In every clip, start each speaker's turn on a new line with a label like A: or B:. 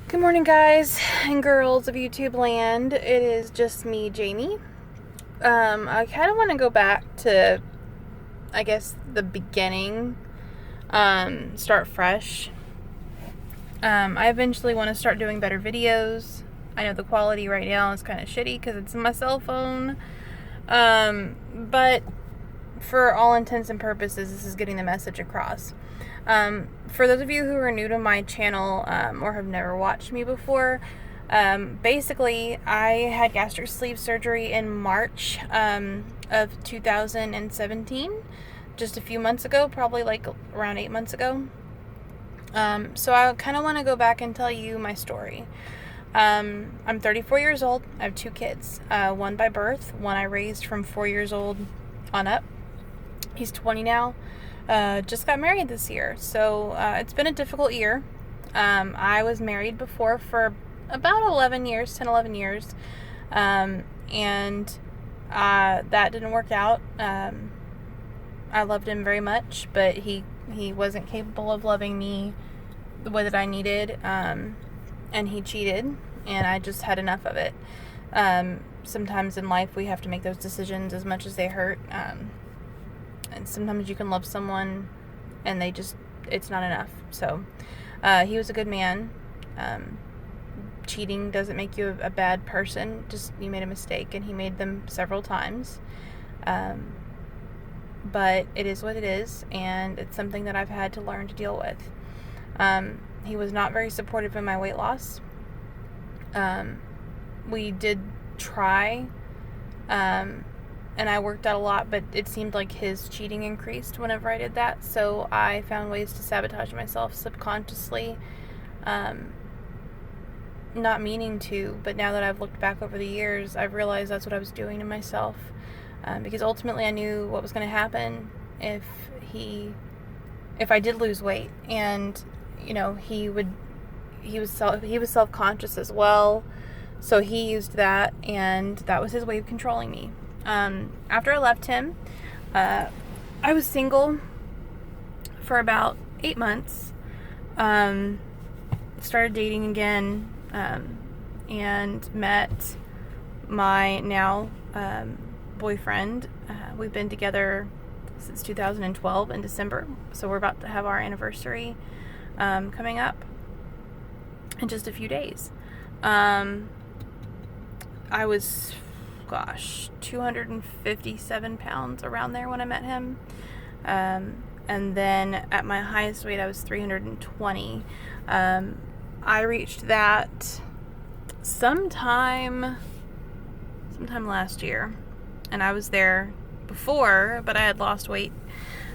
A: Good morning, guys and girls of YouTube land. It is just me, Jamie. I kind of want to go back to, I guess, the beginning, start fresh. I eventually want to start doing better videos. I know the quality right now is kind of shitty because it's my cell phone. But for all intents and purposes, this is getting the message across. For those of you who are new to my channel or have never watched me before, basically I had gastric sleeve surgery in March of 2017, just a few months ago, probably like around 8 months ago. So I kind of want to go back and tell you my story. I'm 34 years old. I have two kids, one by birth, one I raised from 4 years old on up. He's 20 now. Just got married this year, so it's been a difficult year. I was married before for about 11 years, 10, 11 years, and that didn't work out. I loved him very much, but he wasn't capable of loving me the way that I needed, and he cheated, and I just had enough of it. Sometimes in life we have to make those decisions as much as they hurt. And sometimes you can love someone and it's not enough. So he was a good man. Cheating doesn't make you a bad person, just you made a mistake, and he made them several times. But it is what it is, and it's something that I've had to learn to deal with. He was not very supportive in my weight loss. We did try, and I worked out a lot, but it seemed like his cheating increased whenever I did that, so I found ways to sabotage myself subconsciously, not meaning to, but now that I've looked back over the years, I've realized that's what I was doing to myself, because ultimately I knew what was going to happen if I did lose weight, and, you know, he was self-conscious as well, so he used that, and that was his way of controlling me. After I left him, I was single for about 8 months, started dating again, and met my now boyfriend. We've been together since 2012 in December, so we're about to have our anniversary coming up in just a few days. I was 257 pounds around there when I met him. And then at my highest weight, I was 320. I reached that sometime last year, and I was there before, but I had lost weight.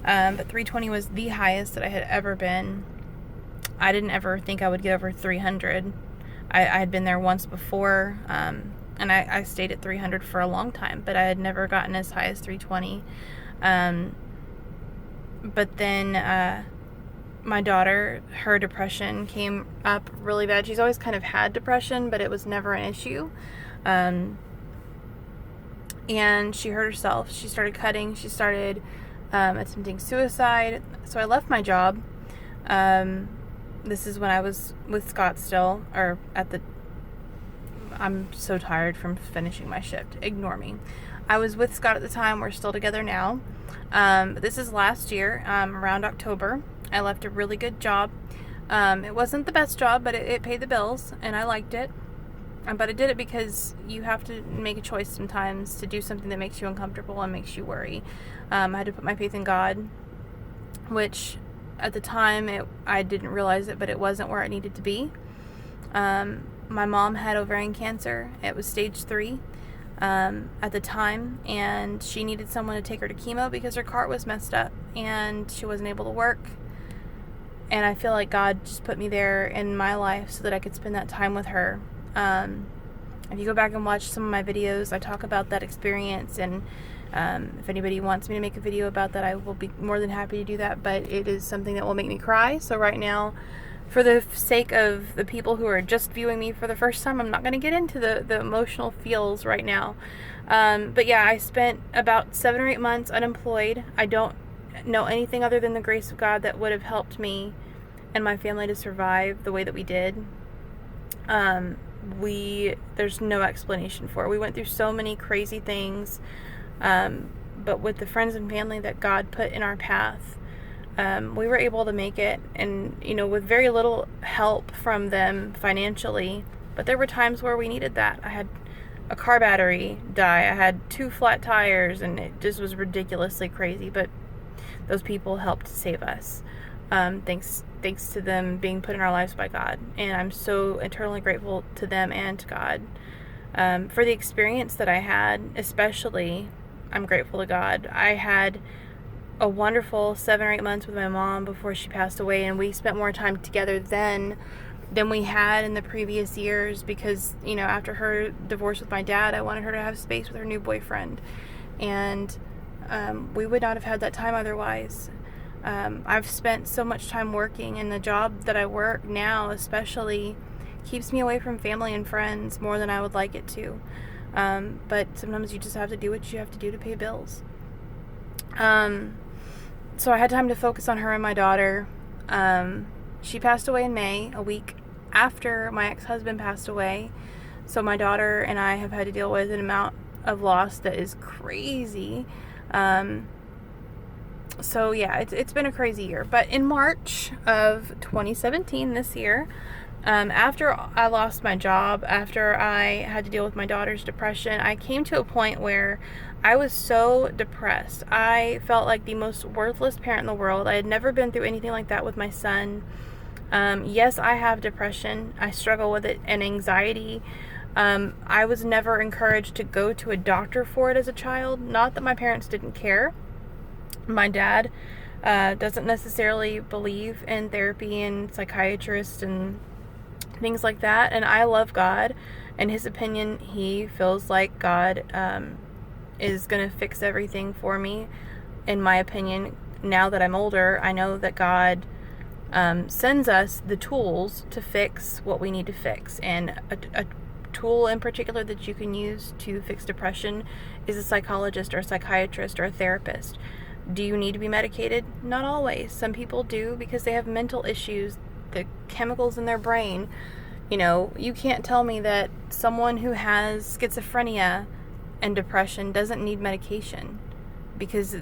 A: But 320 was the highest that I had ever been. I didn't ever think I would get over 300. I had been there once before, and I stayed at 300 for a long time, but I had never gotten as high as 320. But then my daughter, her depression came up really bad. She's always kind of had depression, but it was never an issue. And she hurt herself. She started cutting. She started attempting suicide. So I left my job. This is when I was with Scott still, or I'm so tired from finishing my shift. Ignore me. I was with Scott at the time. We're still together now. This is last year, around October. I left a really good job. It wasn't the best job, but it paid the bills, and I liked it. But I did it because you have to make a choice sometimes to do something that makes you uncomfortable and makes you worry. I had to put my faith in God, which at the time I didn't realize it, but it wasn't where it needed to be. My mom had ovarian cancer. It was stage 3 at the time, and she needed someone to take her to chemo because her cart was messed up and she wasn't able to work. And I feel like God just put me there in my life so that I could spend that time with her. If you go back and watch some of my videos, I talk about that experience, and if anybody wants me to make a video about that, I will be more than happy to do that, but it is something that will make me cry. So right now, for the sake of the people who are just viewing me for the first time, I'm not going to get into the emotional feels right now. But yeah, I spent about 7 or 8 months unemployed. I don't know anything other than the grace of God that would have helped me and my family to survive the way that we did. There's no explanation for it. We went through so many crazy things, but with the friends and family that God put in our path, we were able to make it, and with very little help from them financially. But there were times where we needed that. I had a car battery die. I had 2 flat tires, and it just was ridiculously crazy. But those people helped save us. Thanks to them being put in our lives by God. And I'm so eternally grateful to them and to God for the experience that I had. Especially, I'm grateful to God. I had a wonderful 7 or 8 months with my mom before she passed away, and we spent more time together then than we had in the previous years, because after her divorce with my dad, I wanted her to have space with her new boyfriend, and we would not have had that time otherwise. I've spent so much time working, and the job that I work now especially keeps me away from family and friends more than I would like it to, but sometimes you just have to do what you have to do to pay bills. So I had time to focus on her and my daughter. She passed away in May, a week after my ex-husband passed away. So my daughter and I have had to deal with an amount of loss that is crazy. So yeah, it's been a crazy year. But in March of 2017, this year, after I lost my job, after I had to deal with my daughter's depression, I came to a point where I was so depressed. I felt like the most worthless parent in the world. I had never been through anything like that with my son. Yes, I have depression. I struggle with it, and anxiety. I was never encouraged to go to a doctor for it as a child. Not that my parents didn't care. My dad doesn't necessarily believe in therapy and psychiatrists and things like that. And I love God. In his opinion, he feels like God is going to fix everything for me. In my opinion, now that I'm older, I know that God sends us the tools to fix what we need to fix. And a tool in particular that you can use to fix depression is a psychologist or a psychiatrist or a therapist. Do you need to be medicated? Not always. Some people do because they have mental issues, the chemicals in their brain. You can't tell me that someone who has schizophrenia and depression doesn't need medication, because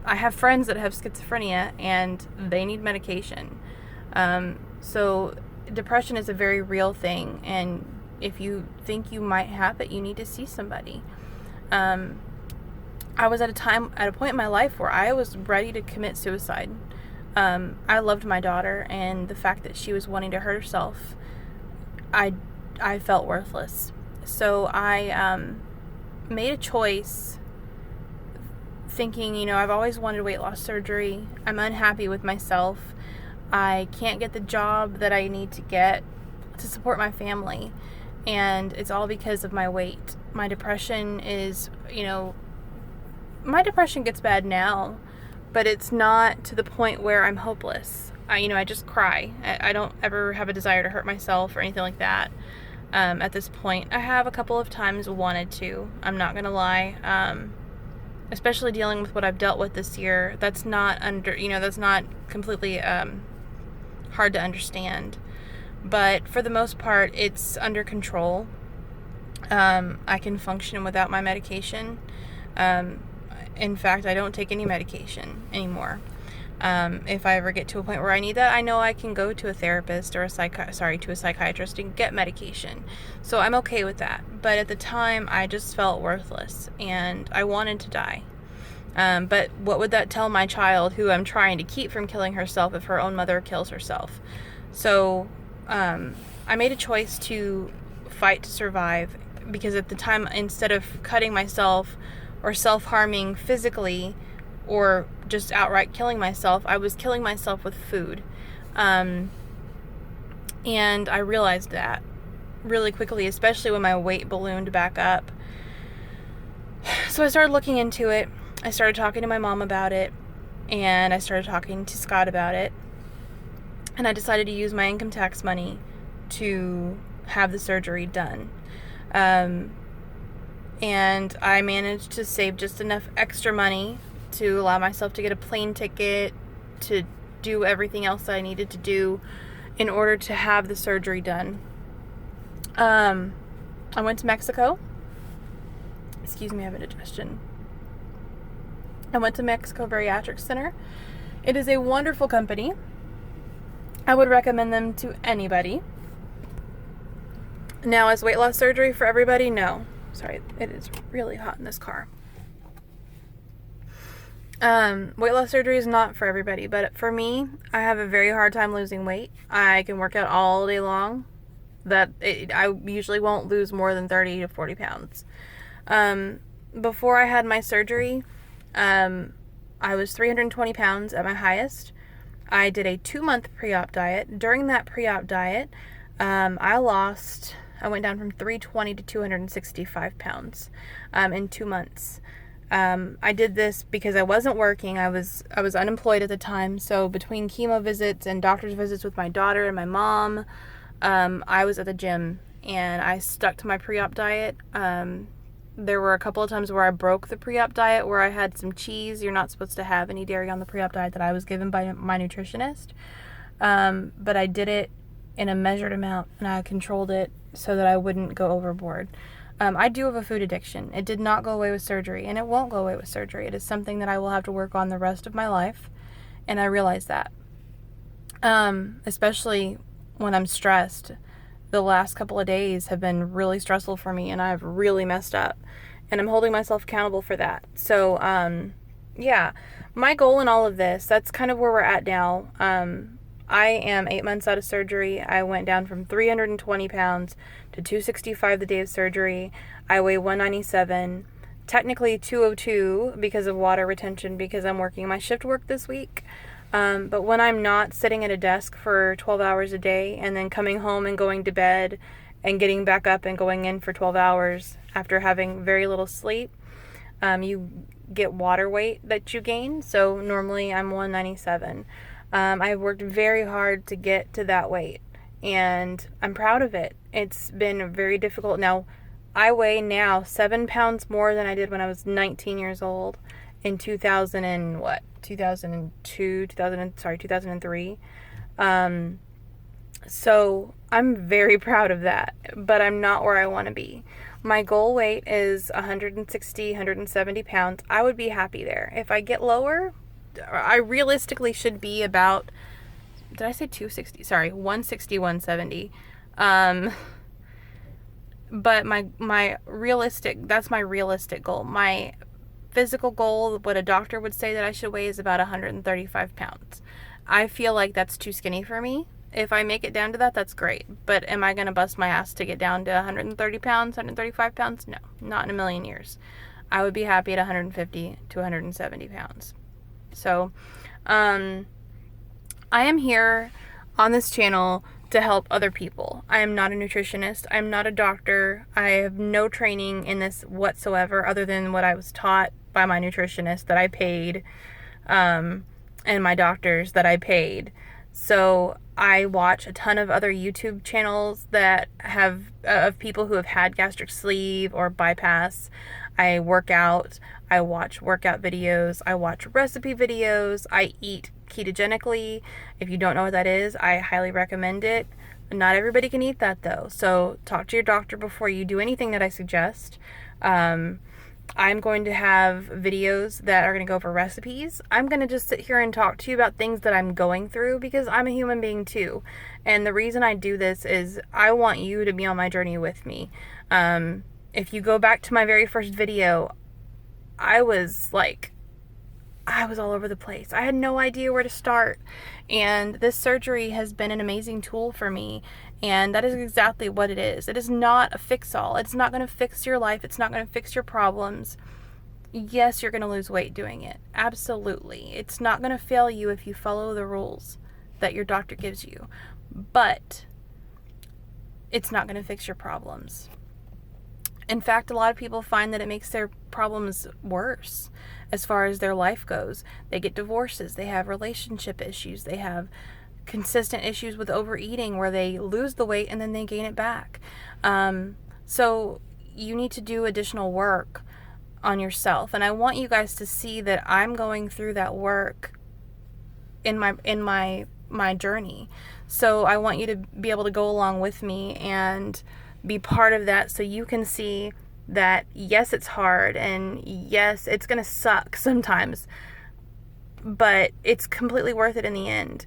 A: I have friends that have schizophrenia and they need medication. So depression is a very real thing, and if you think you might have it, you need to see somebody. I was at a point in my life where I was ready to commit suicide. I loved my daughter, and the fact that she was wanting to hurt herself, I felt worthless. So I made a choice thinking, I've always wanted weight loss surgery. I'm unhappy with myself. I can't get the job that I need to get to support my family, and it's all because of my weight. My depression is, my depression gets bad now, but it's not to the point where I'm hopeless. I just cry. I don't ever have a desire to hurt myself or anything like that. At this point, I have a couple of times wanted to. I'm not gonna lie. Especially dealing with what I've dealt with this year. That's not that's not completely hard to understand. But for the most part, it's under control. I can function without my medication. In fact, I don't take any medication anymore. If I ever get to a point where I need that, I know I can go to a therapist or to a psychiatrist and get medication. So I'm okay with that. But at the time, I just felt worthless and I wanted to die. But what would that tell my child, who I'm trying to keep from killing herself, if her own mother kills herself? So I made a choice to fight to survive, because at the time, instead of cutting myself or self-harming physically or just outright killing myself, I was killing myself with food. And I realized that really quickly, especially when my weight ballooned back up. So I started looking into it. I started talking to my mom about it, and I started talking to Scott about it. And I decided to use my income tax money to have the surgery done. And I managed to save just enough extra money to allow myself to get a plane ticket, to do everything else that I needed to do in order to have the surgery done. I went to Mexico. Excuse me, I have indigestion. I went to Mexico Bariatric Center. It is a wonderful company. I would recommend them to anybody. Now, is weight loss surgery for everybody? No. Sorry, it is really hot in this car. Weight loss surgery is not for everybody, but for me, I have a very hard time losing weight. I can work out all day long. I usually won't lose more than 30 to 40 pounds. Before I had my surgery, I was 320 pounds at my highest. I did a 2-month pre-op diet. During that pre-op diet, I went down from 320 to 265 pounds in 2 months. I did this because I wasn't working. I was unemployed at the time. So between chemo visits and doctor's visits with my daughter and my mom, I was at the gym and I stuck to my pre-op diet. There were a couple of times where I broke the pre-op diet, where I had some cheese. You're not supposed to have any dairy on the pre-op diet that I was given by my nutritionist. But I did it in a measured amount and I controlled it so that I wouldn't go overboard. I do have a food addiction. It did not go away with surgery, and it won't go away with surgery. It is something that I will have to work on the rest of my life, and I realize that. Especially when I'm stressed. The last couple of days have been really stressful for me, and I've really messed up, and I'm holding myself accountable for that. So, yeah, my goal in all of this, that's kind of where we're at now. I am 8 months out of surgery. I went down from 320 pounds to 265 the day of surgery. I weigh 197, technically 202 because of water retention, because I'm working my shift work this week. But when I'm not sitting at a desk for 12 hours a day and then coming home and going to bed and getting back up and going in for 12 hours after having very little sleep, you get water weight that you gain. So normally I'm 197. I've worked very hard to get to that weight, and I'm proud of it. It's been very difficult. Now, I weigh now 7 pounds more than I did when I was 19 years old in 2003. So I'm very proud of that, but I'm not where I want to be. My goal weight is 160, 170 pounds. I would be happy there. If I get lower, I realistically should be about, did I say 260? Sorry, 160, 170. But my realistic, that's my realistic goal. My physical goal, what a doctor would say that I should weigh, is about 135 pounds. I feel like that's too skinny for me. If I make it down to that, that's great. But am I going to bust my ass to get down to 130 pounds, 135 pounds? No, not in a million years. I would be happy at 150 to 170 pounds. So, I am here on this channel to help other people. I am not a nutritionist. I'm not a doctor. I have no training in this whatsoever, other than what I was taught by my nutritionist that I paid, and my doctors that I paid. So I watch a ton of other YouTube channels that have of people who have had gastric sleeve or bypass. I work out. I watch workout videos. I watch recipe videos. I eat ketogenically. If you don't know what that is, I highly recommend it. Not everybody can eat that though. So talk to your doctor before you do anything that I suggest. I'm going to have videos that are going to go over recipes. I'm going to just sit here and talk to you about things that I'm going through, because I'm a human being too. And the reason I do this is I want you to be on my journey with me. If you go back to my very first video, I was all over the place. I had no idea where to start. And this surgery has been an amazing tool for me. And that is exactly what it is. It is not a fix-all. It's not going to fix your life. It's not going to fix your problems. Yes, you're going to lose weight doing it. Absolutely. It's not going to fail you if you follow the rules that your doctor gives you. But it's not going to fix your problems. In fact, a lot of people find that it makes their problems worse as far as their life goes. They get divorces, they have relationship issues, they have consistent issues with overeating where they lose the weight and then they gain it back. So you need to do additional work on yourself. And I want you guys to see that I'm going through that work in my journey. So I want you to be able to go along with me and be part of that so you can see that yes, it's hard, and yes, it's gonna suck sometimes, but it's completely worth it in the end.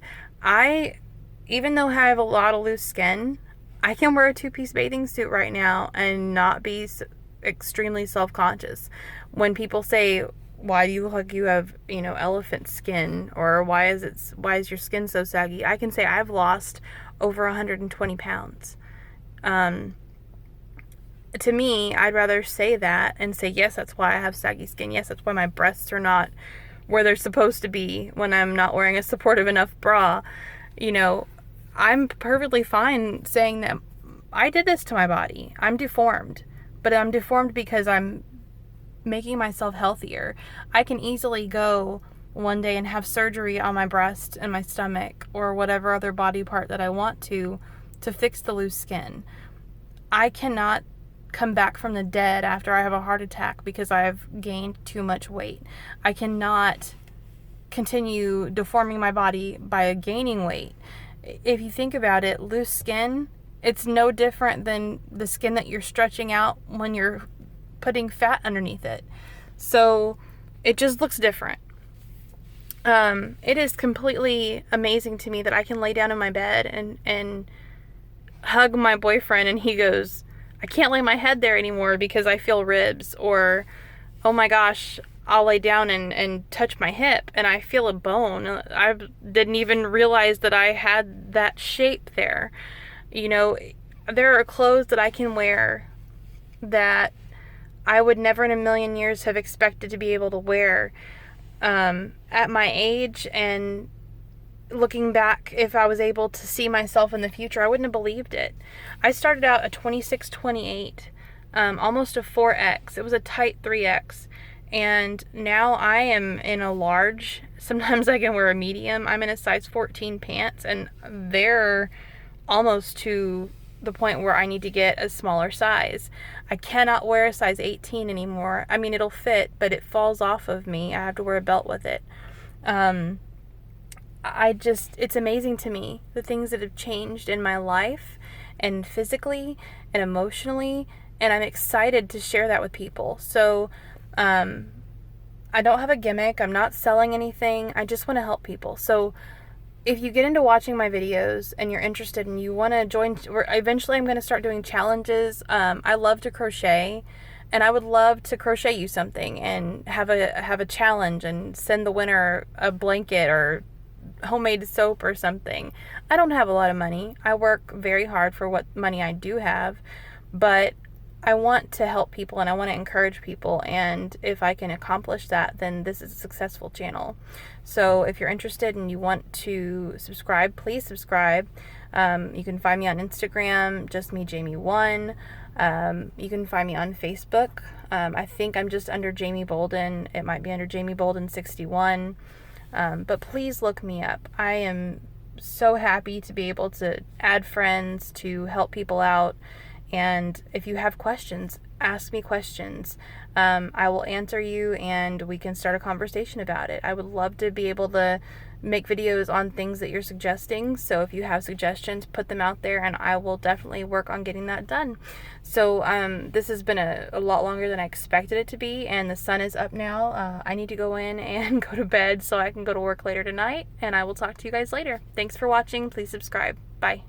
A: Even though I have a lot of loose skin, I can wear a 2-piece bathing suit right now and not be extremely self-conscious. When people say, why do you look like you have, elephant skin, or why is your skin so saggy, I can say I've lost over 120 pounds. To me, I'd rather say that and say, yes, that's why I have saggy skin. Yes, that's why my breasts are not where they're supposed to be when I'm not wearing a supportive enough bra. I'm perfectly fine saying that I did this to my body. I'm deformed, but I'm deformed because I'm making myself healthier. I can easily go one day and have surgery on my breast and my stomach or whatever other body part that I want to fix the loose skin. I cannot come back from the dead after I have a heart attack because I've gained too much weight. I cannot continue deforming my body by gaining weight. If you think about it, loose skin, it's no different than the skin that you're stretching out when you're putting fat underneath it. So it just looks different. It is completely amazing to me that I can lay down in my bed and hug my boyfriend and he goes, I can't lay my head there anymore because I feel ribs, or, oh my gosh, I'll lay down and touch my hip and I feel a bone. I didn't even realize that I had that shape there. There are clothes that I can wear that I would never in a million years have expected to be able to wear at my age, and looking back, if I was able to see myself in the future, I wouldn't have believed it. I started out a 26, 28, almost a 4X. It was a tight 3X. And now I am in a large. Sometimes I can wear a medium. I'm in a size 14 pants, and they're almost to the point where I need to get a smaller size. I cannot wear a size 18 anymore. I mean, it'll fit, but it falls off of me. I have to wear a belt with it. It's amazing to me the things that have changed in my life, and physically and emotionally, and I'm excited to share that with people. So I don't have a gimmick. I'm not selling anything. I just want to help people. So if you get into watching my videos and you're interested and you want to join, eventually I'm going to start doing challenges. I love to crochet, and I would love to crochet you something and have a challenge and send the winner a blanket or homemade soap or something. I don't have a lot of money. I work very hard for what money I do have, but I want to help people and I want to encourage people, and if I can accomplish that, then this is a successful channel. So if you're interested and you want to subscribe, please subscribe. You can find me on Instagram, just me Jamie1. You can find me on Facebook. I think I'm just under Jamie Bolden. It might be under Jamie Bolden 61. But please look me up. I am so happy to be able to add friends, to help people out. And if you have questions, ask me questions. I will answer you and we can start a conversation about it. I would love to be able to make videos on things that you're suggesting. So if you have suggestions, put them out there and I will definitely work on getting that done. So this has been a lot longer than I expected it to be, and the sun is up now. I need to go in and go to bed so I can go to work later tonight, and I will talk to you guys later. Thanks for watching. Please subscribe. Bye.